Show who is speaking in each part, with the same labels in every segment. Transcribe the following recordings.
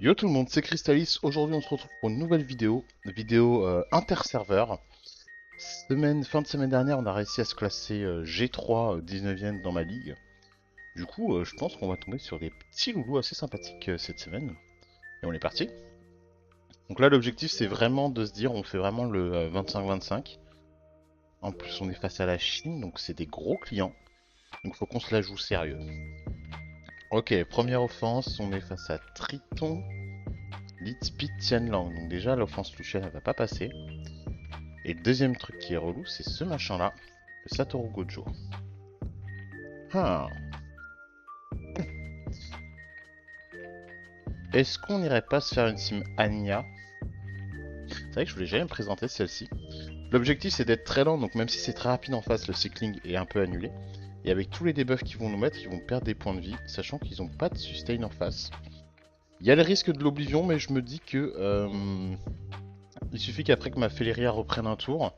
Speaker 1: Yo tout le monde, c'est Crystalis. Aujourd'hui on se retrouve pour une nouvelle vidéo inter-serveur. Fin de semaine dernière, on a réussi à se classer G3 19e dans ma ligue. Du coup, je pense qu'on va tomber sur des petits loulous assez sympathiques cette semaine. Et on est parti. Donc là l'objectif c'est vraiment de se dire on fait vraiment le 25-25. En plus on est face à la Chine, donc c'est des gros clients. Donc faut qu'on se la joue sérieux. Ok, première offense, on est face à Triton. Lead Speed Tianlang. Donc déjà l'offense Lucian elle va pas passer. Et le deuxième truc qui est relou, c'est ce machin là, le Satoru Gojo. Ah. Est-ce qu'on n'irait pas se faire une team Anya? C'est vrai que je voulais jamais me présenter celle-ci. L'objectif c'est d'être très lent, donc même si c'est très rapide en face, le cycling est un peu annulé. Et avec tous les debuffs qu'ils vont nous mettre, ils vont perdre des points de vie, sachant qu'ils n'ont pas de sustain en face. Il y a le risque de l'oblivion, mais je me dis que il suffit qu'après que ma Féléria reprenne un tour,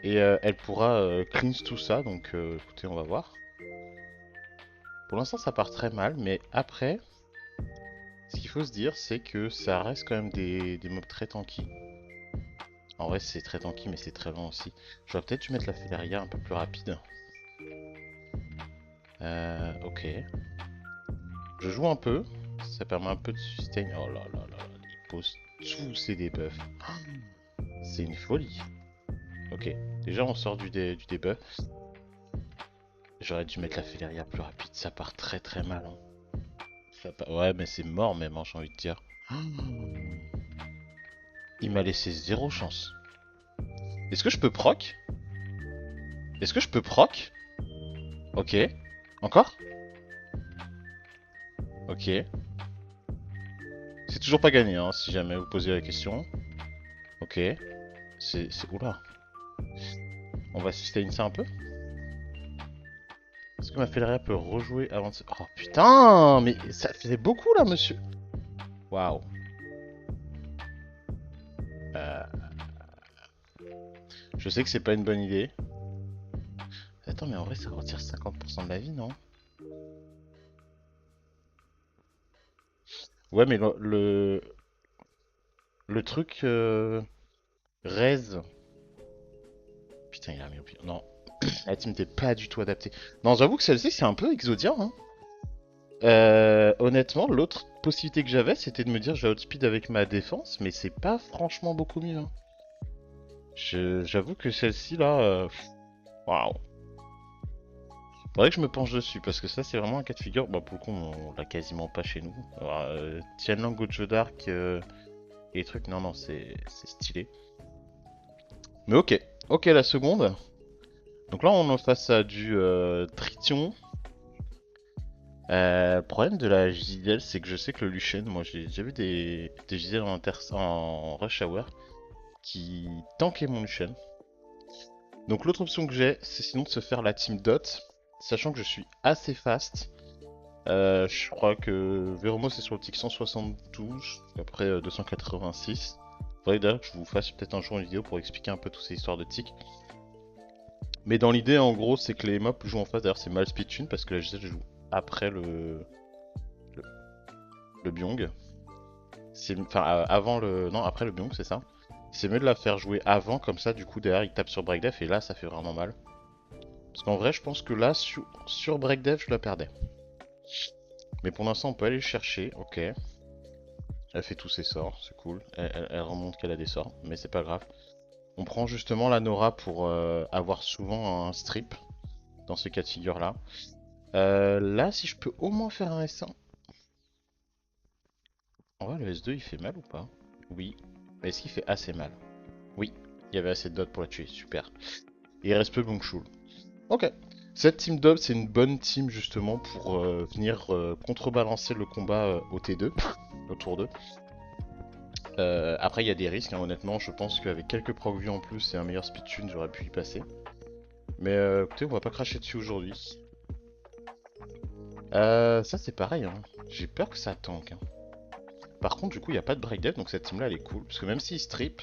Speaker 1: et elle pourra cleanse tout ça, donc écoutez, on va voir. Pour l'instant ça part très mal, mais après, ce qu'il faut se dire, c'est que ça reste quand même des mobs très tanky. En vrai, c'est très tanky, mais c'est très lent aussi. J'aurais peut-être dû mettre la Féléria un peu plus rapide. Ok. Je joue un peu. Ça permet un peu de sustain. Oh là là là, il pose tous ses debuffs. C'est une folie. Ok. Déjà, on sort du debuff. J'aurais dû mettre la Féléria plus rapide. Ça part très très mal. Hein. Ouais, mais c'est mort même, hein, j'ai envie de dire. Il m'a laissé zéro chance. Est-ce que je peux proc? Est-ce que je peux proc? Ok. Encore? Ok. C'est toujours pas gagné, hein, si jamais vous posez la question. Ok. Oula. On va sustain ça un peu. Est-ce que ma Féléria peut rejouer avant de... Oh putain. Mais ça faisait beaucoup là, monsieur. Waouh. Euh, Je sais que c'est pas une bonne idée. Attends, mais en vrai, ça retire 50% de la vie, non? Ouais, mais le truc... Raise... Putain, il a mis au pire. Non, la team n'était pas du tout adaptée. Non, j'avoue que celle-ci, c'est un peu exodia. Hein. Honnêtement, l'autre possibilité que j'avais, c'était de me dire je vais outspeed avec ma défense, mais c'est pas franchement beaucoup mieux. Hein. J'avoue que celle-ci, là... Waouh. Faudrait que je me penche dessus, parce que ça, c'est vraiment un cas de figure. Bah, pour le coup, on l'a quasiment pas chez nous. Tianlang, Gojo Dark et trucs, non, non, c'est stylé. Mais ok. Ok, la seconde. Donc là, on est face à du Triton. Le problème de la JDL, c'est que je sais que le Lucian, moi j'ai déjà vu des JDL en Rush Hour qui tankaient mon Lucian. Donc l'autre option que j'ai, c'est sinon de se faire la team Dot, sachant que je suis assez fast. Je crois que Veromos c'est sur le tick 172, après 286. Faudrait d'ailleurs que je vous fasse peut-être un jour une vidéo pour expliquer un peu toutes ces histoires de tick. Mais dans l'idée, en gros, c'est que les mobs jouent en face. D'ailleurs, c'est mal speedtune parce que la JDL joue après le, le Byung. Enfin, avant le... Non, après le Byung, c'est ça. C'est mieux de la faire jouer avant, comme ça, du coup, derrière, il tape sur Breakdef, et là, ça fait vraiment mal. Parce qu'en vrai, je pense que là, sur Breakdef, je la perdais. Mais pour l'instant, on peut aller le chercher, ok. Elle fait tous ses sorts, c'est cool. Elle remonte qu'elle a des sorts, mais c'est pas grave. On prend justement la Nora pour avoir souvent un strip dans ce cas de figure-là. Là, si je peux au moins faire un S1. En vrai, le S2, il fait mal ou pas? Oui. Est-ce qu'il fait assez mal? Oui. Il y avait assez de dots pour la tuer, super. Et il reste peu Bongshul. Ok. Cette team Dob, c'est une bonne team justement pour venir contrebalancer le combat au T2, au tour 2. Après, il y a des risques, hein, honnêtement. Je pense qu'avec quelques proc views en plus et un meilleur speed tune, j'aurais pu y passer. Mais écoutez, on va pas cracher dessus aujourd'hui. Ça, c'est pareil. Hein. J'ai peur que ça tank. Hein. Par contre, du coup, il n'y a pas de break def, donc cette team là elle est cool. Parce que même s'il strip,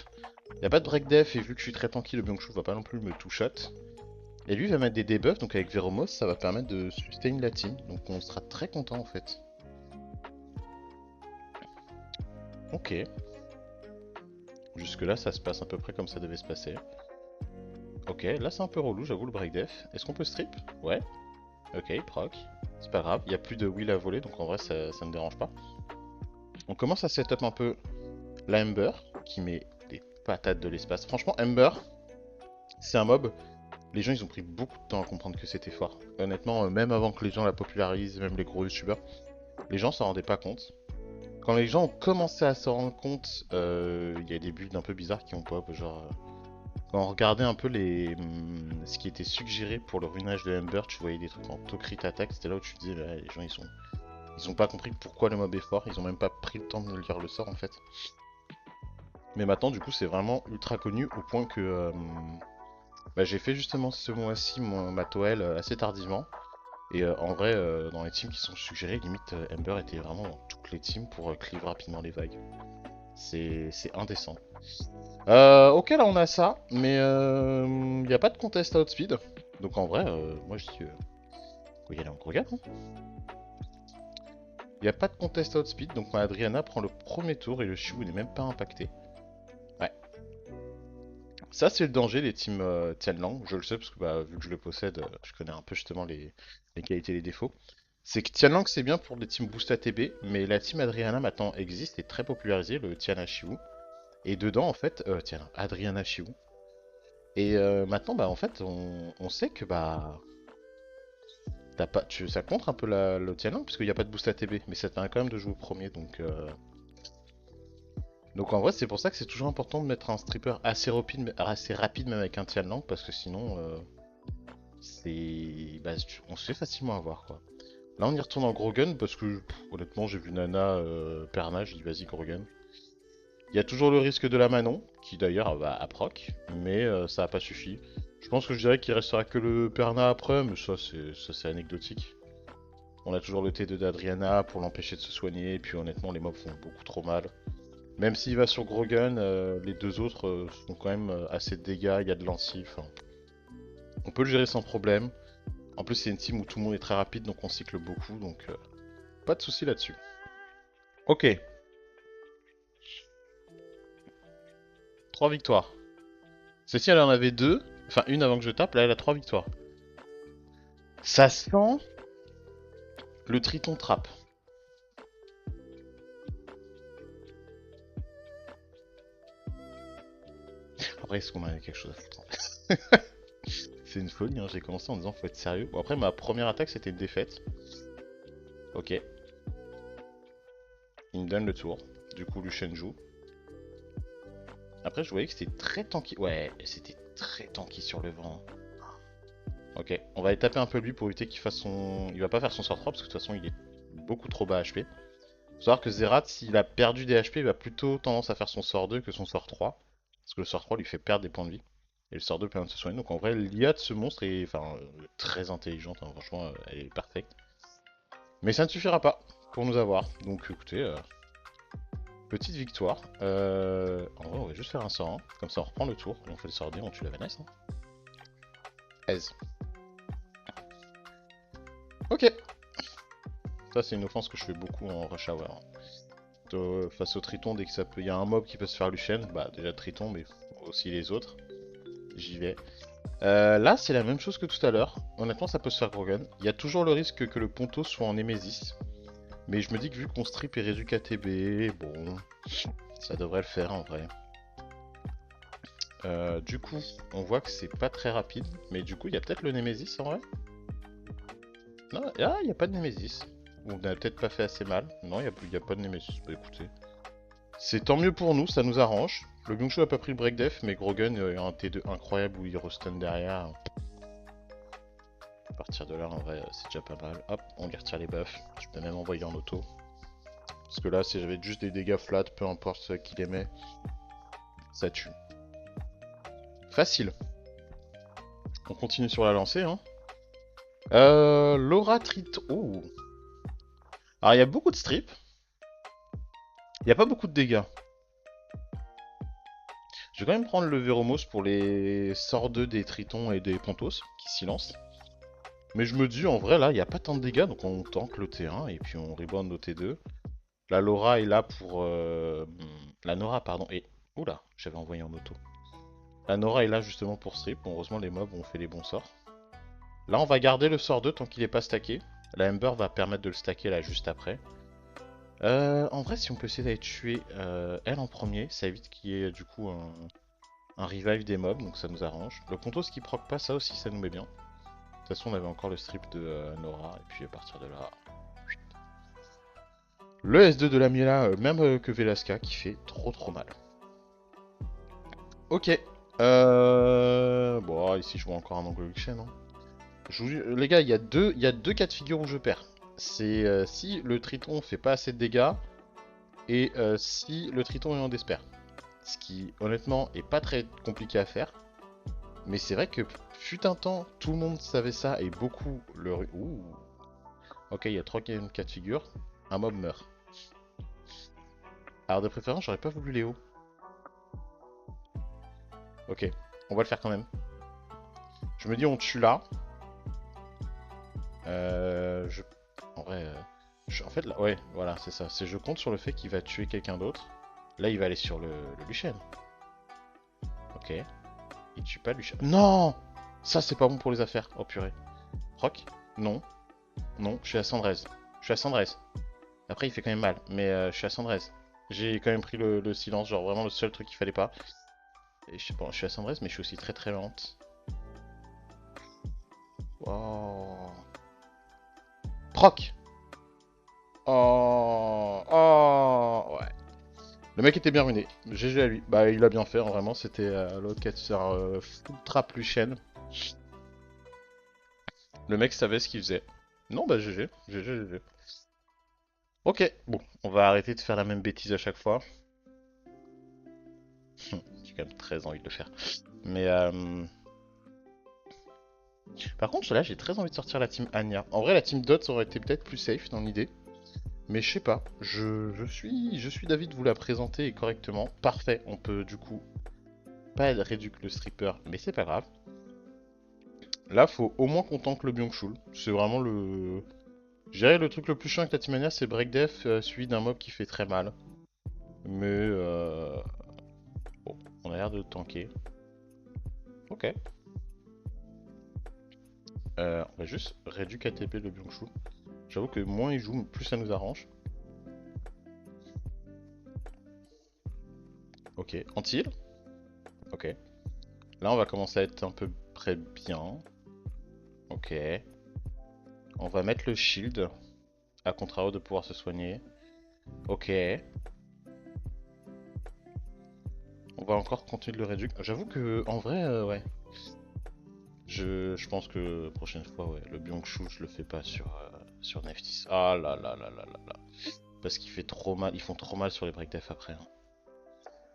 Speaker 1: il n'y a pas de break def et vu que je suis très tanky, le Byung-Chul va pas non plus me two-shot. Et lui va mettre des debuffs, donc avec Veromos, ça va permettre de sustain la team. Donc on sera très content en fait. Ok. Jusque là ça se passe à peu près comme ça devait se passer. Ok, là c'est un peu relou, j'avoue le break def. Est-ce qu'on peut strip? Ouais. Ok, proc. C'est pas grave, il n'y a plus de wheel à voler, donc en vrai ça me dérange pas. On commence à setup un peu la Ember, qui met des patates de l'espace. Franchement, Ember, c'est un mob. Les gens ils ont pris beaucoup de temps à comprendre que c'était fort. Honnêtement, même avant que les gens la popularisent, même les gros youtubeurs, les gens s'en rendaient pas compte. Quand les gens ont commencé à s'en rendre compte, il y a des builds un peu bizarres qui ont pop, genre... quand on regardait un peu ce qui était suggéré pour le ruinage de Ember, tu voyais des trucs en Tokrit Attack, c'était là où tu te disais, bah, les gens ils ont pas compris pourquoi le mob est fort, ils ont même pas pris le temps de lire le sort en fait. Mais maintenant du coup c'est vraiment ultra connu au point que bah, j'ai fait justement ce mois-ci ma Toel assez tardivement. Et en vrai, dans les teams qui sont suggérés, limite Ember était vraiment dans toutes les teams pour cleave rapidement les vagues. C'est indécent. Ok, là on a ça, mais il n'y a pas de contest à outspeed. Donc en vrai, moi je dis faut y aller en gros gars. Il n'y a pas de contest à outspeed, donc ma Adriana prend le premier tour et le Shu n'est même pas impacté. Ouais. Ça c'est le danger des teams Tianlang, je le sais parce que bah, vu que je le possède, je connais un peu justement les qualités et les défauts. C'est que Tianlang c'est bien pour des teams boost ATB, mais la team Adriana maintenant existe et est très popularisée, le Tiana Shiwu. Et dedans en fait, tiens, Adriana Shiwu. Et maintenant bah en fait on sait que bah t'as pas, ça contre un peu le Tianlang parce qu'il n'y a pas de boost ATB, mais ça te permet quand même de jouer au premier donc en vrai c'est pour ça que c'est toujours important de mettre un stripper assez rapide même avec un Tianlang parce que sinon bah, on se fait facilement avoir quoi. Là on y retourne en Grogun parce que honnêtement j'ai vu Nana Perna, j'ai dit vas-y Grogun. Il y a toujours le risque de la Manon, qui d'ailleurs va à proc, mais ça n'a pas suffi. Je pense que je dirais qu'il restera que le Perna après, mais ça c'est anecdotique. On a toujours le T2 d'Adriana pour l'empêcher de se soigner, et puis honnêtement les mobs font beaucoup trop mal. Même s'il va sur Grogan, les deux autres font quand même assez de dégâts, il y a de lancif. On peut le gérer sans problème. En plus c'est une team où tout le monde est très rapide, donc on cycle beaucoup, donc pas de soucis là-dessus. Ok, 3 victoires. Celle-ci elle en avait 2, enfin une avant que je tape, là elle a 3 victoires. Ça sent le Triton Trap. Après, est-ce qu'on a quelque chose à foutre? C'est une folie, hein. J'ai commencé en disant faut être sérieux. Bon, après, ma première attaque c'était une défaite. Ok. Il me donne le tour. Du coup, Lucian joue. Après, je voyais que c'était très tanky. Ouais, c'était très tanky sur le vent. Ok, on va aller taper un peu lui pour éviter qu'il fasse son. Il va pas faire son sort 3 parce que de toute façon, il est beaucoup trop bas HP. Faut savoir que Zerat, s'il a perdu des HP, il va plutôt tendance à faire son sort 2 que son sort 3. Parce que le sort 3 lui fait perdre des points de vie. Et le sort 2 permet de se soigner. Donc en vrai, l'IA de ce monstre est enfin, très intelligente. Hein. Franchement, elle est parfaite. Mais ça ne suffira pas pour nous avoir. Donc écoutez, petite victoire. En vrai, on va juste faire un sort 1. Comme ça, on reprend le tour. Et on fait le sort 2, on tue la Vanessa. Hein. Aise. Ok. Ça, c'est une offense que je fais beaucoup en rush hour. Hein. Face au Triton, dès que ça peut, il y a un mob qui peut se faire Lucian, bah déjà Triton, mais aussi les autres. J'y vais. Là, c'est la même chose que tout à l'heure. Honnêtement, ça peut se faire Grogan. Il y a toujours le risque que le Ponto soit en Nemesis. Mais je me dis que vu qu'on strip et réduit KTB, bon, ça devrait le faire en vrai. Du coup, on voit que c'est pas très rapide. Mais du coup, il y a peut-être le Nemesis en vrai. Non, ah, il n'y a pas de Nemesis. On n'a peut-être pas fait assez mal. Non, il n'y a pas de Nemesis. Bah écoutez. C'est tant mieux pour nous, ça nous arrange. Le Byung-Chul a pas pris le break def, mais Grogan a un T2 incroyable où il restun derrière. À partir de là, en vrai, c'est déjà pas mal. Hop, on lui retire les buffs. Je peux même envoyer en auto. Parce que là, si j'avais juste des dégâts flat, peu importe ce qu'il émet, ça tue. Facile. On continue sur la lancée. Hein. Laura Trito. Oh. Alors, il y a beaucoup de strips. Il n'y a pas beaucoup de dégâts. Je vais quand même prendre le Véromos pour les sorts 2 des Tritons et des Pontos qui s'y lancent. Mais je me dis, en vrai, là, il n'y a pas tant de dégâts, donc on tank le T1 et puis on rebound au T2. La Laura est là pour... La Nora, pardon, et... Oula, j'avais envoyé en auto. La Nora est là justement pour strip. Bon, heureusement, les mobs ont fait les bons sorts. Là, on va garder le sort 2 tant qu'il n'est pas stacké. La Ember va permettre de le stacker là juste après. En vrai, si on peut essayer d'aller tuer elle en premier, ça évite qu'il y ait du coup un revive des mobs, donc ça nous arrange. Le Pontos qui proc pas, ça aussi, ça nous met bien. De toute façon, on avait encore le strip de Nora, et puis à partir de là... Le S2 de la Miela, même que Velasca, qui fait trop mal. Ok. Bon, ici je vois encore un angle chaîne. Les gars, il y a deux cas de figure où je perds. C'est si le Triton fait pas assez de dégâts, et si le Triton est en despair. Ce qui, honnêtement, est pas très compliqué à faire. Mais c'est vrai que, fut un temps, tout le monde savait ça, et beaucoup le... Ouh. Ok, il y a 3 cas de figure. Un mob meurt. Alors de préférence, j'aurais pas voulu Léo. Ok, on va le faire quand même. Je me dis, on tue là. Je... En vrai... En fait, là... Ouais, voilà, c'est ça. Je compte sur le fait qu'il va tuer quelqu'un d'autre. Là, il va aller sur le Luchen. Ok. Il tue pas Luchen. Non! Ça, c'est pas bon pour les affaires. Oh purée. Rock? Non. Non, je suis à Sandrez. Je suis à Sandrez. Après, il fait quand même mal. Mais je suis à Sandrez. J'ai quand même pris le silence. Genre, vraiment le seul truc qu'il fallait pas. Et je sais pas, je suis à Sandrez, mais je suis aussi très lente. Oh. Proc! Oh. Oh. Ouais. Le mec était bien ruiné. GG à lui. Bah, il a bien fait, hein, vraiment. C'était l'autre qui a de faire full trap Luchen. Le mec savait ce qu'il faisait. Non, bah GG. GG. Ok, bon, on va arrêter de faire la même bêtise à chaque fois. J'ai quand même très envie de le faire. Mais par contre, là, j'ai très envie de sortir la team Anya. En vrai, la team Dots aurait été peut-être plus safe dans l'idée. Mais je sais pas, je suis d'avis de vous la présenter correctement. Parfait, on peut du coup pas réduire le stripper, mais c'est pas grave. Là, faut au moins qu'on tank le Byung-Chul. C'est vraiment le... Je dirais le truc le plus chiant avec la team Anya, c'est Break Def suivi d'un mob qui fait très mal. Mais bon, on a l'air de tanker. Ok. On va juste réduire KTP le Byung-Chul. J'avoue que moins il joue, plus ça nous arrange. Ok, anti-heal. Ok. Là, on va commencer à être un peu près bien. Ok. On va mettre le shield, à contrario de pouvoir se soigner. Ok. On va encore continuer de le réduire. J'avoue que, en vrai, ouais. Je pense que la prochaine fois, ouais, le Byung-Chul, je le fais pas sur Neftis. Ah là là là là là là. Parce qu'il fait trop mal, ils font trop mal sur les break def après. Hein.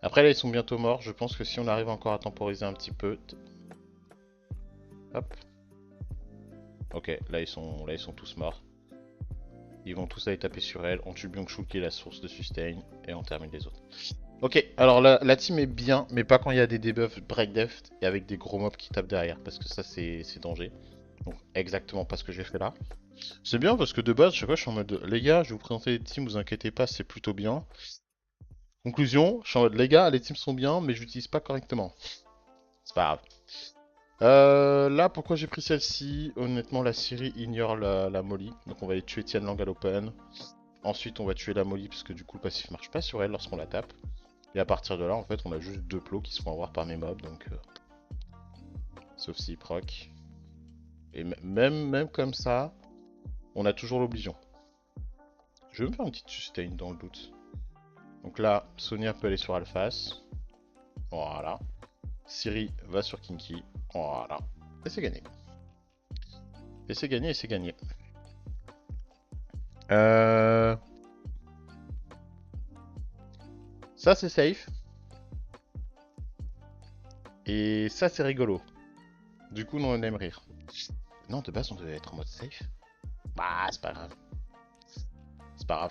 Speaker 1: Après là, ils sont bientôt morts. Je pense que si on arrive encore à temporiser un petit peu... Hop. Ok, là ils sont tous morts. Ils vont tous aller taper sur elle. On tue Byung-Chul qui est la source de sustain. Et on termine les autres. Ok, alors la team est bien, mais pas quand il y a des debuffs break def et avec des gros mobs qui tapent derrière. Parce que ça c'est danger. Donc exactement pas ce que j'ai fait là. C'est bien parce que de base, chaque fois je suis en mode les gars, je vais vous présenter les teams, vous inquiétez pas, c'est plutôt bien. Conclusion, je suis en mode les gars, les teams sont bien, mais je l'utilise pas correctement. C'est pas grave. Là, pourquoi j'ai pris celle-ci? Honnêtement, la Siri ignore la Molly. Donc on va aller tuer Tian Lang à l'open. Ensuite, on va tuer la Molly parce que du coup, le passif marche pas sur elle lorsqu'on la tape. Et à partir de là, en fait, on a juste deux plots qui se font avoir par mes mobs. Donc, sauf s'ils proc. Et même comme ça, on a toujours l'obligeon. Je vais me faire une petite sustain dans le doute. Donc là, Sonia peut aller sur Alphas. Voilà. Siri va sur Kinky. Voilà. Et c'est gagné. Et c'est gagné, et c'est gagné. Ça, c'est safe. Et ça, c'est rigolo. Du coup, on aime rire. Non, de base, on devait être en mode safe. Bah, c'est pas grave. C'est pas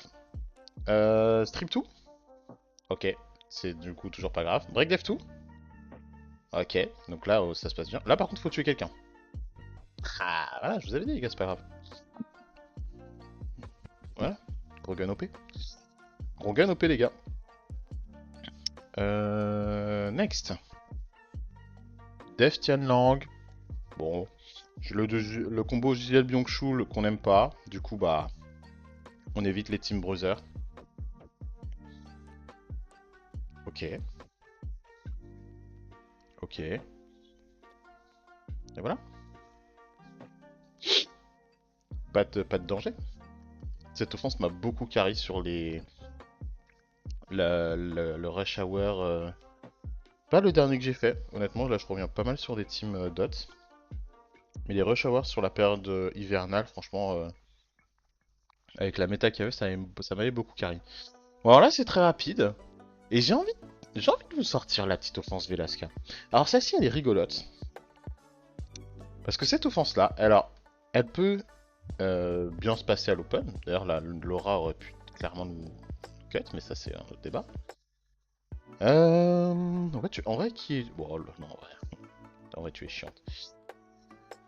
Speaker 1: grave. Strip 2. Ok. C'est du coup toujours pas grave. Break Dev 2. Ok. Donc là, ça se passe bien. Là, par contre, faut tuer quelqu'un. Ah, voilà, je vous avais dit, les gars, c'est pas grave. Voilà. Gros gun OP. On gagne OP les gars. Next. Def Tianlang. Bon. J'ai le combo Giselle Byung-Chul qu'on aime pas. Du coup, bah. On évite les Team Brothers. Ok. Ok. Et voilà. Pas de danger. Cette offense m'a beaucoup carry sur les. Le Rush Hour. Pas le dernier que j'ai fait. Honnêtement, là je reviens pas mal sur des teams dot. Mais les Rush Hour sur la période hivernale, franchement, avec la méta qu'il y avait, ça m'avait beaucoup carry. Bon, alors là c'est très rapide. Et j'ai envie de vous sortir la petite offense Velasca. Alors celle-ci elle est rigolote. Parce que cette offense là, alors, elle peut bien se passer à l'open. D'ailleurs Laura aurait pu clairement nous cut, mais ça c'est un autre débat. En vrai qui est... Bon, non, en vrai tu es chiante.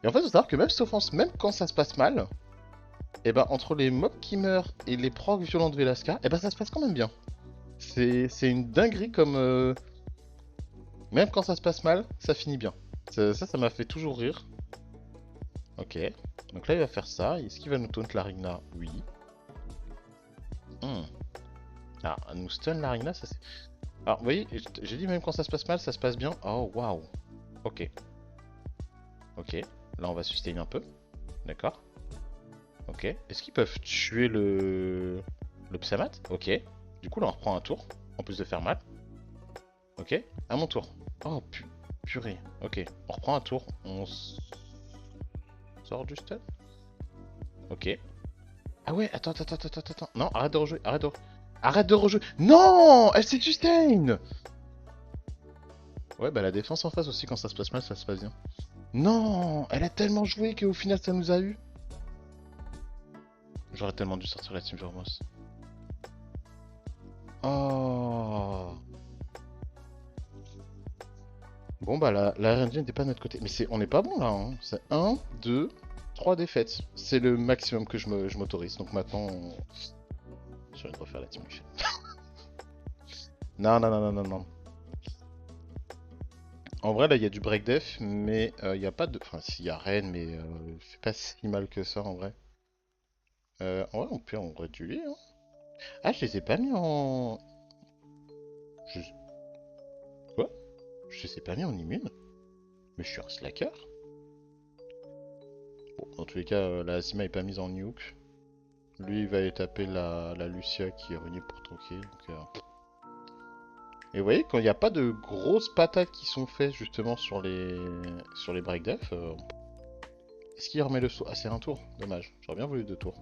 Speaker 1: Et en fait, il faut savoir que même cette offense, même quand ça se passe mal, et ben entre les mobs qui meurent et les procs violents de Velasca, et ben ça se passe quand même bien. C'est une dinguerie comme... Même quand ça se passe mal, ça finit bien. Ça m'a fait toujours rire. Ok. Donc là, il va faire ça. Est-ce qu'il va nous taunt Larigna? Oui. Ah, nous stun Larigna, ça c'est... Alors, vous voyez, j'ai dit même quand ça se passe mal, ça se passe bien. Oh, waouh. Ok. Ok. Là, on va sustain un peu. D'accord. Ok. Est-ce qu'ils peuvent tuer le Psamat? Ok. Du coup, là, on reprend un tour. En plus de faire mal. Ok. À mon tour. Oh, purée. Ok. On reprend un tour. On sort du stun. Ok. Ah ouais, attends. Non, arrête de rejouer. Arrête de rejouer. Non, elle s'est sustain. Ouais, bah la défense en face aussi, quand ça se passe mal, ça se passe bien. Non, elle a tellement joué qu'au final, ça nous a eu. J'aurais tellement dû sortir la Team Vermos. Oh. Bon bah la RNG n'était pas de notre côté. Mais on n'est pas bon là. Hein. C'est 1, 2, 3 défaites. C'est le maximum que je m'autorise. Donc maintenant, je viens de refaire la Team Lucian. Non. En vrai là il y a du break def, mais il n'y a pas de... Enfin s'il y a Rennes, mais fait pas si mal que ça en vrai. En vrai on aurait dû lire. Hein. Ah je les ai pas mis en... Je... Quoi? Je les ai pas mis en immune? Mais je suis un slacker. Bon, dans tous les cas, la Asima est pas mise en nuke. Lui, il va aller taper la Lucia qui est revenue pour troquer. Et vous voyez, quand il n'y a pas de grosses patates qui sont faites justement sur les break def, est-ce qu'il remet le saut? Ah, c'est un tour. Dommage. J'aurais bien voulu 2 tours.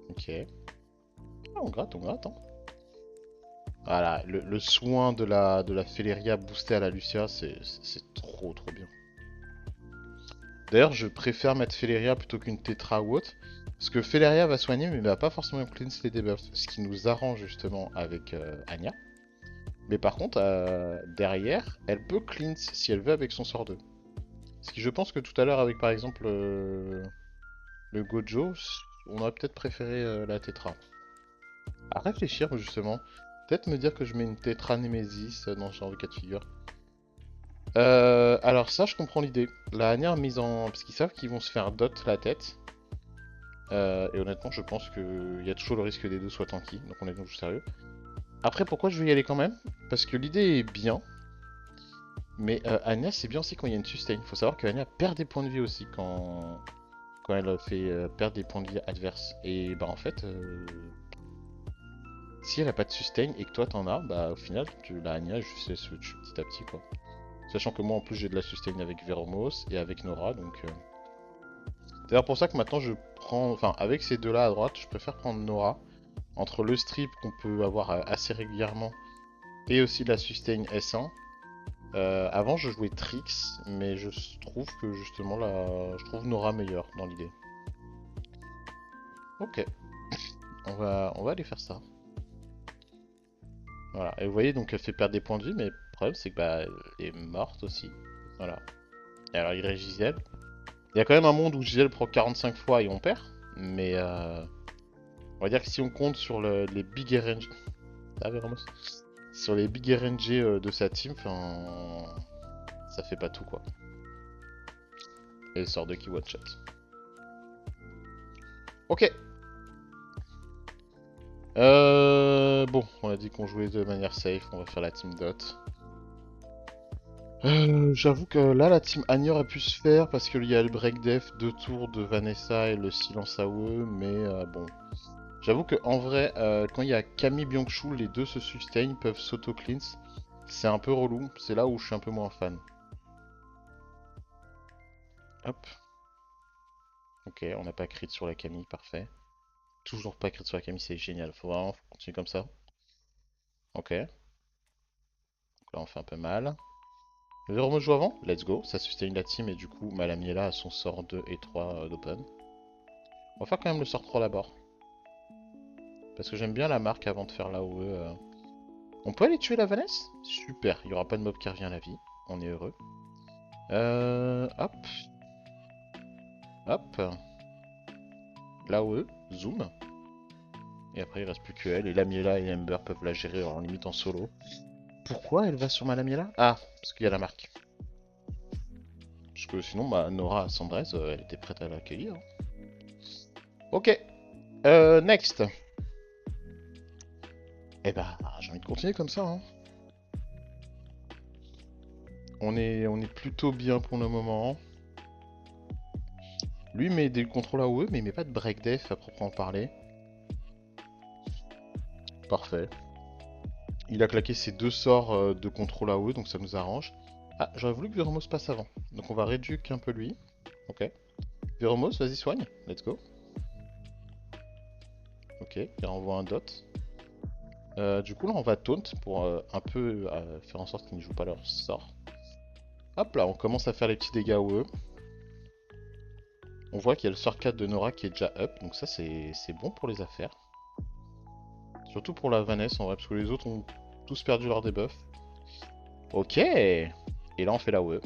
Speaker 1: Ok. Ah, on gratte. Hein. Voilà, le soin de la Felleria boosté à la Lucia, c'est trop bien. D'ailleurs, je préfère mettre Felleria plutôt qu'une Tetra ou autre. Parce que Felleria va soigner, mais il va pas forcément cleanse les debuffs. Ce qui nous arrange justement avec Anya. Mais par contre, derrière, elle peut cleanse si elle veut avec son sort 2. Ce qui je pense que tout à l'heure avec par exemple le Gojo, on aurait peut-être préféré la Tetra. À réfléchir justement. Peut-être me dire que je mets une Tetra Nemesis dans ce genre de cas de figure. Alors ça, je comprends l'idée. La Anya mise en... Parce qu'ils savent qu'ils vont se faire dot la tête. Et honnêtement, je pense qu'il y a toujours le risque que des deux soient tanky. Donc on est donc sérieux. Après, pourquoi je vais y aller quand même? Parce que l'idée est bien. Mais Anya, c'est bien aussi quand il y a une sustain. Faut savoir que Anya perd des points de vie aussi quand elle fait perdre des points de vie adverses. Et bah en fait, si elle a pas de sustain et que toi t'en as, bah au final, la Anya juste elle se tue petit à petit quoi. Sachant que moi en plus j'ai de la sustain avec Veromos et avec Nora, donc... C'est d'ailleurs pour ça que maintenant je prends... Enfin, avec ces deux là à droite, je préfère prendre Nora. Entre le strip qu'on peut avoir assez régulièrement et aussi la sustain S1. Avant je jouais Trix, mais je trouve que justement là, je trouve Nora meilleure dans l'idée. Ok, on va aller faire ça. Voilà, et vous voyez donc elle fait perdre des points de vie, mais le problème c'est que bah elle est morte aussi. Voilà. Et alors il reste Giselle. Il y a quand même un monde où Giselle prend 45 fois et on perd, mais On va dire que si on compte sur les big RNG... Ah, Ramos. Sur les big RNG de sa team, enfin... Ça fait pas tout, quoi. Et le sort de qui one-shot. Ok. Bon, on a dit qu'on jouait de manière safe, on va faire la team dot. J'avoue que là, la team Agni a pu se faire parce qu'il y a le break def, 2 tours de Vanessa et le silence AOE, mais bon. J'avoue que en vrai, quand il y a Camille Byung-Chul, les deux se sustain, peuvent s'auto-cleanse. C'est un peu relou, c'est là où je suis un peu moins fan. Hop. Ok, on n'a pas crit sur la Camille, parfait. Toujours pas crit sur la Camille, c'est génial. Faut vraiment continuer comme ça. Ok. Donc là, on fait un peu mal. Le Véromos joue avant, let's go. Ça sustain la team et du coup, Malamiela a son sort 2 et 3 d'open. On va faire quand même le sort 3 d'abord. Parce que j'aime bien la marque avant de faire l'AOE. On peut aller tuer la Vanessa? Super, il n'y aura pas de mob qui revient à la vie. On est heureux. Hop. Hop. L'AOE, zoom. Et après il reste plus que elle. Et Lamiela et Ember peuvent la gérer en limite en solo. Pourquoi elle va sur ma Lamiela? Ah, parce qu'il y a la marque. Parce que sinon, bah, Nora Sandrez, elle était prête à l'accueillir. Ok. Next. Eh bah, j'ai envie de continuer comme ça. Hein. On est plutôt bien pour le moment. Lui met des contrôles AOE, mais il met pas de break def à proprement parler. Parfait. Il a claqué ses 2 sorts de contrôle AOE, donc ça nous arrange. Ah, j'aurais voulu que Véromos passe avant. Donc on va réduire un peu lui. Ok. Véromos, vas-y soigne. Let's go. Ok, il renvoie un dot. Du coup là on va taunt pour un peu faire en sorte qu'ils ne jouent pas leur sort. Hop là, on commence à faire les petits dégâts AOE. On voit qu'il y a le sort 4 de Nora qui est déjà up, donc ça c'est bon pour les affaires. Surtout pour la Vanessa en vrai, parce que les autres ont tous perdu leur debuff. Ok. Et là on fait la AOE.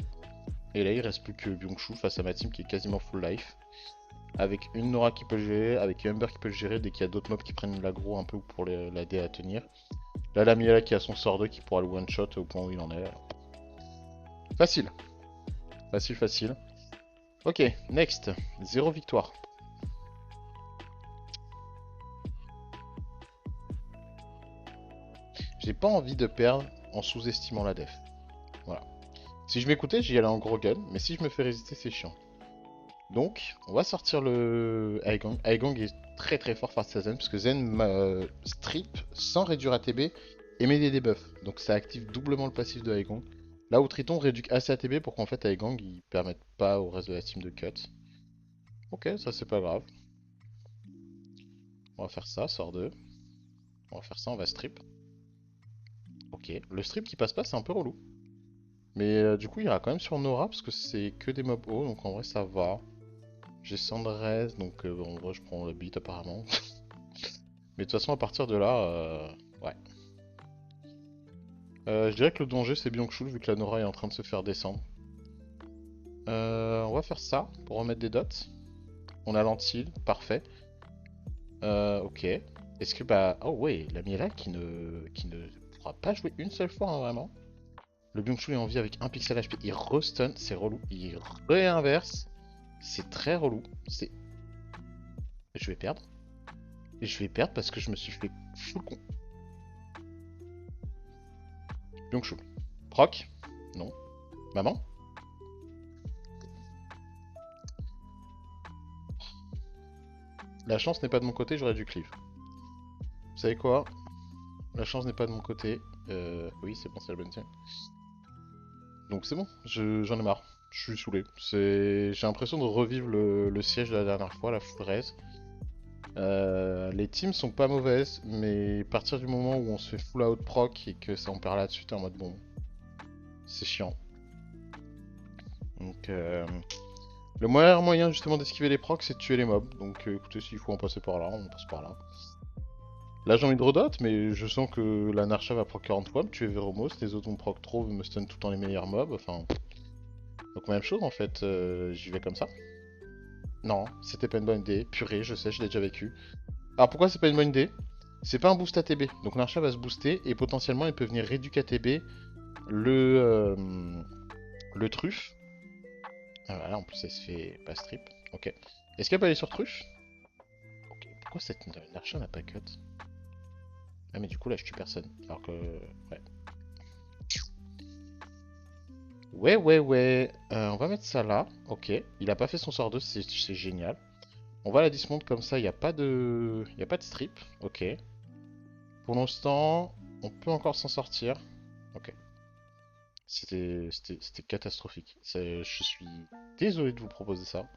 Speaker 1: Et là il reste plus que Byung-Chul face à ma team qui est quasiment full life. Avec une Nora qui peut le gérer, avec Ember qui peut le gérer dès qu'il y a d'autres mobs qui prennent l'aggro un peu pour l'aider à tenir. Là la Miela qui a son sort 2 qui pourra le one shot au point où il en est. Facile. Facile, facile. Ok, next. 0 victoire. J'ai pas envie de perdre en sous-estimant la def. Voilà. Si je m'écoutais, j'y allais en gros gun, mais si je me fais résister, c'est chiant. Donc, on va sortir le Aegon. Aegon est très très fort face à Zen, parce que Zen strip sans réduire ATB et met des debuffs. Donc ça active doublement le passif de Aegon. Là où Triton réduit assez ATB pour qu'en fait Aegon il permette pas au reste de la team de cut. Ok, ça c'est pas grave. On va faire ça, sort 2. On va faire ça, on va strip. Ok, le strip qui passe pas c'est un peu relou. Mais du coup il ira quand même sur Nora parce que c'est que des mobs hauts, donc en vrai ça va. J'ai Sandrez, donc en vrai je prends le beat apparemment. Mais de toute façon à partir de là, ouais. Je dirais que le danger c'est Byung-Chul vu que la Nora est en train de se faire descendre. On va faire ça pour remettre des dots. On a l'antil, parfait. Ok. Est-ce que bah... Oh ouais, la Miela qui ne pourra pas jouer une seule fois hein, vraiment. Le Byung-Chul est en vie avec un pixel HP, il restun, c'est relou. Il réinverse, c'est très relou. C'est... Je vais perdre. Et je vais perdre parce que je me suis fait full con. Byung-Chul. Proc. Non. Maman. La chance n'est pas de mon côté, j'aurais dû cleave. Vous savez quoi? La chance n'est pas de mon côté. Oui, c'est bon, c'est la bonne tienne. Donc c'est bon, j'en ai marre. Je suis saoulé. J'ai l'impression de revivre le siège de la dernière fois, la full raise. Les teams sont pas mauvaises, mais à partir du moment où on se fait full out proc et que ça on perd là-dessus, t'es en mode bon, c'est chiant. Donc le meilleur moyen justement d'esquiver les procs, c'est de tuer les mobs. Donc écoutez, s'il faut en passer par là, on passe par là. Là j'ai envie de redot, mais je sens que la Narsha va proc 40 fois, me tuer Véromos, les autres vont proc trop, me stun tout le temps les meilleurs mobs, enfin... Donc même chose en fait, j'y vais comme ça. Non, c'était pas une bonne idée, purée, je sais, je l'ai déjà vécu. Alors pourquoi c'est pas une bonne idée? C'est pas un boost ATB. Donc Narcha va se booster et potentiellement il peut venir réduire ATB le truffe. Ah voilà, en plus elle se fait pas strip. Ok. Est-ce qu'elle peut aller sur truffe? Ok. Pourquoi cette Narcha n'a pas cut? Ah mais du coup là je tue personne. Alors que... Ouais. Ouais. On va mettre ça là. Ok. Il a pas fait son sort 2, c'est génial. On va la dismount comme ça, il n'y a pas de... Il a pas de strip. Ok. Pour l'instant, on peut encore s'en sortir. Ok. C'était catastrophique. Je suis désolé de vous proposer ça.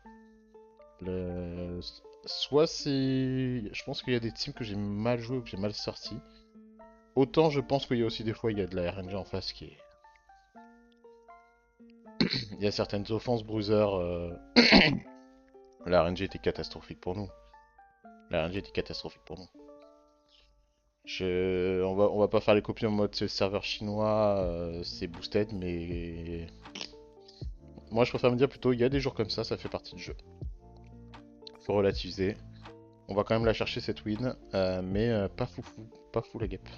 Speaker 1: Le... Soit c'est... Je pense qu'il y a des teams que j'ai mal joué ou que j'ai mal sorti. Autant je pense qu'il y a aussi des fois il y a de la RNG en face qui est... Il y a certaines offenses bruiser. La RNG était catastrophique pour nous. La RNG était catastrophique pour nous. On va pas faire les copies en mode serveur chinois, c'est boosted, mais... Moi je préfère me dire plutôt, il y a des jours comme ça fait partie du jeu. Faut relativiser. On va quand même la chercher cette win, mais pas foufou, pas fou la guêpe.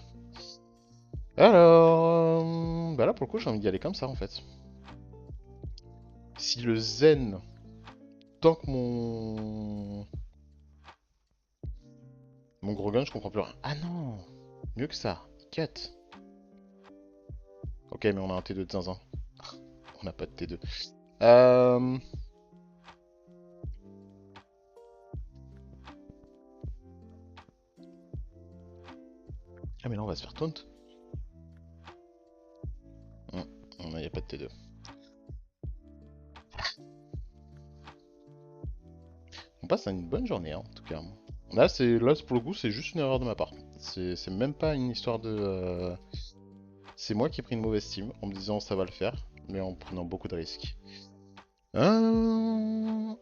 Speaker 1: Alors, bah là pour le coup j'ai envie d'y aller comme ça en fait. Si le zen tank mon gros gun, je comprends plus rien. Ah non, mieux que ça, cut. Ok, mais on a un T2 de zinzin. On n'a pas de T2. Ah mais là on va se faire taunt. Il n'y a pas de T2. On passe à une bonne journée, hein, en tout cas. Là, pour le coup, c'est juste une erreur de ma part. C'est même pas une histoire de... C'est moi qui ai pris une mauvaise team en me disant ça va le faire, mais en prenant beaucoup de risques. Je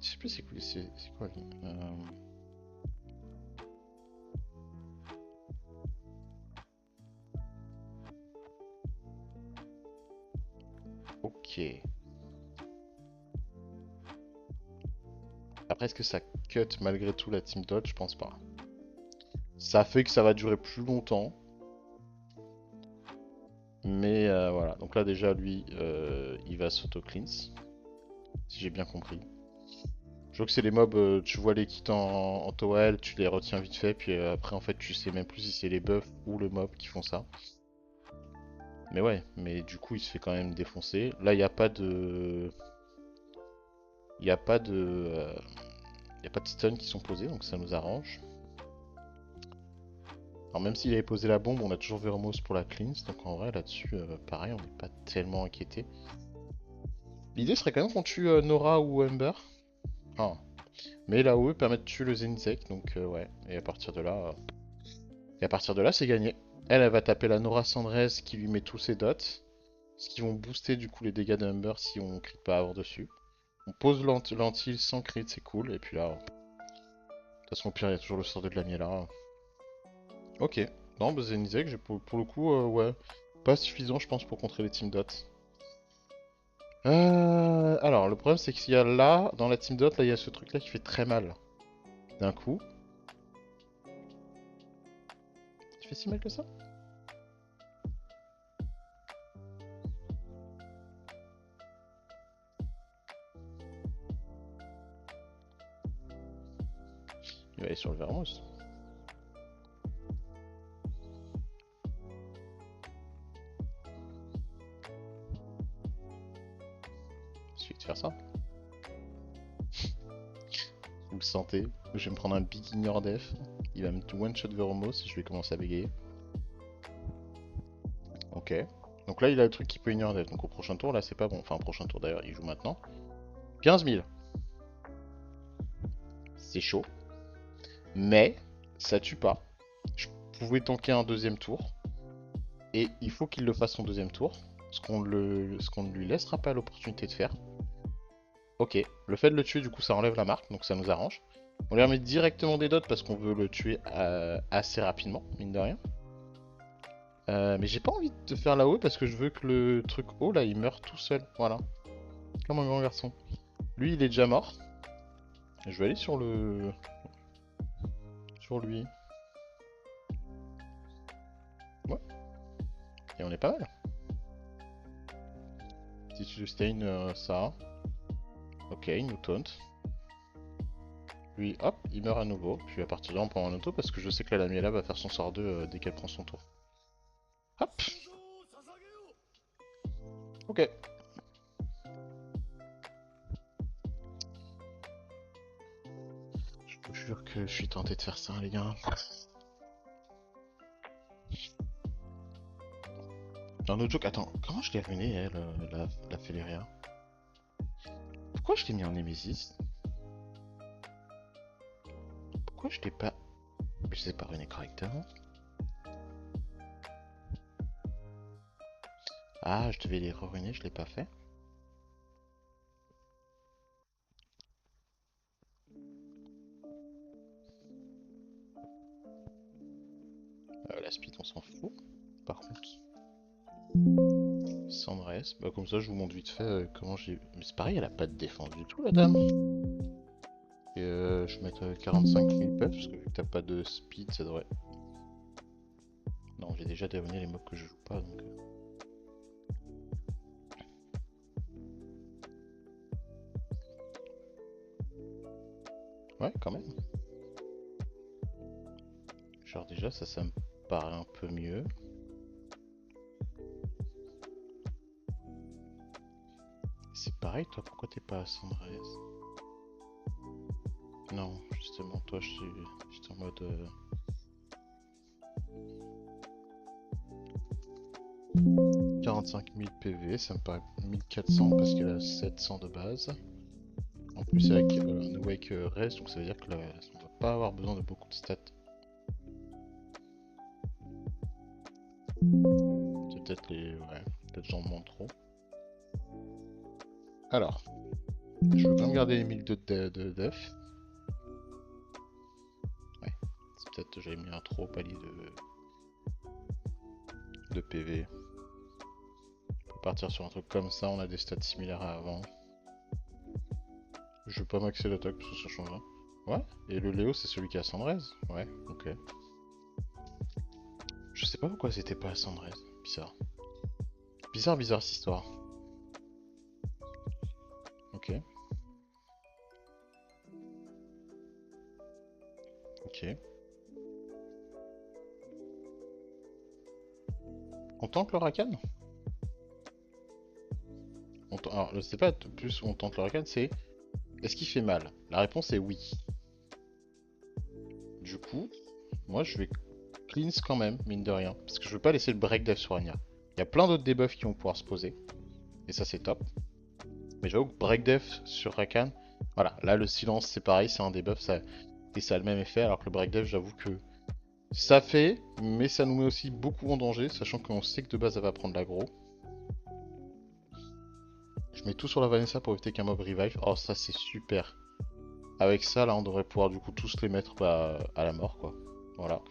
Speaker 1: sais plus c'est quoi lui. Ok. Après, est-ce que ça cut malgré tout la team dodge? Je pense pas. Ça fait que ça va durer plus longtemps. Mais voilà. Donc là, déjà, lui, il va s'auto-cleanse. Si j'ai bien compris. Je vois que c'est les mobs, tu vois les kits en toel, tu les retiens vite fait, puis après, en fait, tu sais même plus si c'est les buffs ou le mob qui font ça. Mais ouais, mais du coup, il se fait quand même défoncer. Là, il n'y a pas de... Il n'y a pas de... Il y a pas de stun qui sont posés, donc ça nous arrange. Alors même s'il avait posé la bombe, on a toujours Vermos pour la cleanse, donc en vrai là-dessus, pareil, on n'est pas tellement inquiété. L'idée serait quand même qu'on tue Nora ou Ember. Ah. Mais là-haut, permet de tuer le Zenithek, donc ouais. Et à partir de là, c'est gagné. Elle va taper la Nora Sandrez qui lui met tous ses dots. Ce qui vont booster du coup les dégâts de Ember si on crit pas avoir dessus. On pose l'antil sans crit, c'est cool. Et puis là, de toute façon, au pire, il y a toujours le sort de Lamiela. Ok. Non, bah, Zenithek, pour le coup, ouais. Pas suffisant, je pense, pour contrer les team dots. Alors, le problème, c'est qu'il y a là, dans la team dot, là, il y a ce truc-là qui fait très mal. D'un coup. Tu fais si mal que ça? Il va aller sur le Vermouth. Il suffit de faire ça. Vous le sentez. Je vais me prendre un big ignore def. Il va me one-shot Veromos si je vais commencer à bégayer. Ok. Donc là, il a le truc qui peut ignore def. Donc au prochain tour, là, c'est pas bon. Enfin, au prochain tour d'ailleurs, il joue maintenant. 15 000. C'est chaud. Mais, ça tue pas. Je pouvais tanker un deuxième tour. Et il faut qu'il le fasse son deuxième tour. Ce qu'on ne lui laissera pas l'opportunité de faire. Ok. Le fait de le tuer, du coup, ça enlève la marque. Donc ça nous arrange. On lui remet directement des dots parce qu'on veut le tuer assez rapidement, mine de rien. Mais j'ai pas envie de faire là-haut parce que je veux que le truc haut là il meure tout seul. Voilà. Comme un grand garçon. Lui il est déjà mort. Je vais aller sur le. sur lui. Ouais, et on est pas mal. Si tu sustain ça. Ok, il nous taunt. Lui, hop, il meurt à nouveau. Puis à partir de là, on prend un auto parce que je sais que la Lamiela va faire son sort 2 dès qu'elle prend son tour. Hop. Ok. Je vous jure que je suis tenté de faire ça, les gars. Un autre joke, attends, comment je l'ai ruiné, elle, la Féléria? Pourquoi je l'ai mis en Némésis? Pourquoi je l'ai pas... Je l'ai pas ruiné correctement? Ah, je devais les re-ruiner, je l'ai pas fait. La speed, on s'en fout. Par contre... Sandres, bah comme ça je vous montre vite fait comment j'ai... Mais c'est pareil, elle a pas de défense du tout, la dame. Et je vais mettre 45 000 puffs, parce que vu que t'as pas de speed, ça devrait... Non, j'ai déjà déruiné les mobs que je joue pas, donc... Ouais, quand même. Genre déjà, ça me paraît un peu mieux. C'est pareil, toi, pourquoi t'es pas à Sandres? Non, justement, toi, je suis juste en mode... 45 000 PV, ça me paraît 1400 parce qu'elle a 700 de base. En plus avec un Awake reste, donc ça veut dire que on va pas avoir besoin de beaucoup de stats. C'est peut-être les... Ouais, peut-être j'en demande trop. Alors, je veux quand même garder les 1000 de def. Ouais, c'est peut-être j'avais mis un trop palier de PV. On peut partir sur un truc comme ça, on a des stats similaires à avant. Je veux pas maxer l'attaque parce que ça change rien. Ouais, et le Léo c'est celui qui a Sandrez. Ouais, ok. Je sais pas pourquoi c'était pas à Sandrez. Bizarre. Bizarre cette histoire. Ok. Ok. On tente le Rakan? Alors, c'est pas plus on tente le Rakan, c'est est-ce qu'il fait mal? La réponse est oui. Du coup, moi je vais cleanse quand même, mine de rien. Parce que je veux pas laisser le break dev sur Anya. Il y a plein d'autres debuffs qui vont pouvoir se poser. Et ça c'est top. Mais j'avoue que break dev sur Rakan, voilà, là le silence c'est pareil, c'est un debuff ça, et ça a le même effet. Alors que le break dev, j'avoue que ça fait, mais ça nous met aussi beaucoup en danger, sachant qu'on sait que de base elle va prendre l'aggro. Je mets tout sur la Vanessa pour éviter qu'un mob revive. Oh ça c'est super. Avec ça là on devrait pouvoir du coup tous les mettre à la mort quoi. Voilà.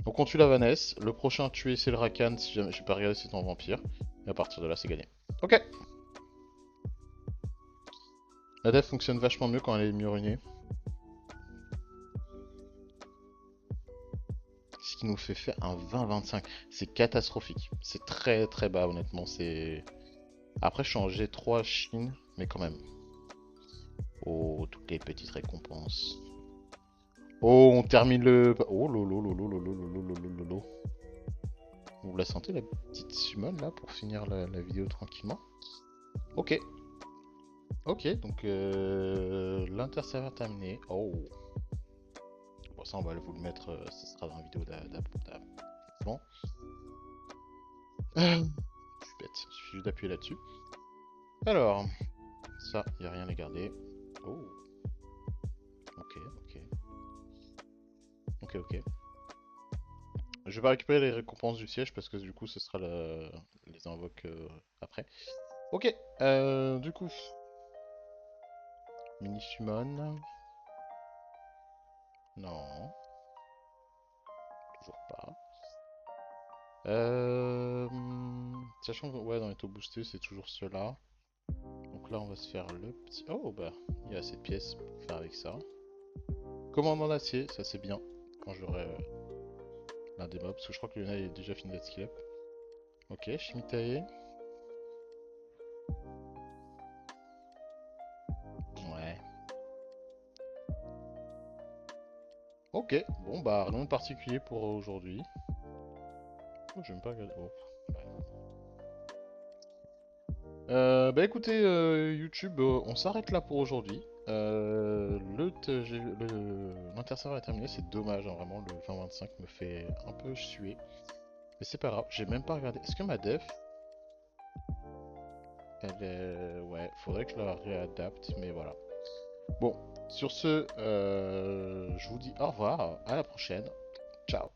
Speaker 1: Donc on tue la Vanessa, le prochain à tuer c'est le Rakan si jamais je vais pas regarder si c'est en vampire. Et à partir de là c'est gagné. Ok. La def fonctionne vachement mieux quand elle est mieux ruinée. Ce qui nous fait faire un 20-25. C'est catastrophique. C'est très très bas honnêtement. C'est. Après je suis en G3 Chine, mais quand même. Oh, toutes les petites récompenses. Oh, on termine le... Oh lolo lolo lolo lolo lolo lolo. Vous la sentez la petite summon là pour finir la vidéo tranquillement? Ok. Ok, donc l'interserveur terminé. Oh. Bon ça on va vous le mettre, ce sera dans la vidéo d'avant. Je suis bête, il suffit juste d'appuyer là-dessus. Alors, ça, il n'y a rien à garder. Oh. Ok, ok. Ok, ok. Je vais pas récupérer les récompenses du siège parce que du coup ce sera les invoques après. Ok, du coup, mini summon. Non, toujours pas. Sachant que ouais, dans les taux boostés c'est toujours cela. Donc là on va se faire le petit... Oh bah, il y a assez de pièces pour faire avec ça. Commandant d'acier, ça c'est bien. quand j'aurai l'un des mobs, parce que je crois que Luna est déjà fini d'être skill up. Ok, Shimitae. Ouais. Ok, bon bah rien de particulier pour aujourd'hui. Oh, je vais même pas regarder. Oh. Bah écoutez, YouTube, on s'arrête là pour aujourd'hui. L'interserver est terminé, c'est dommage, hein, vraiment, le 2025 me fait un peu suer. Mais c'est pas grave, j'ai même pas regardé. Est-ce que ma def, elle est... Ouais, faudrait que je la réadapte, mais voilà. Bon, sur ce, je vous dis au revoir, à la prochaine. Ciao.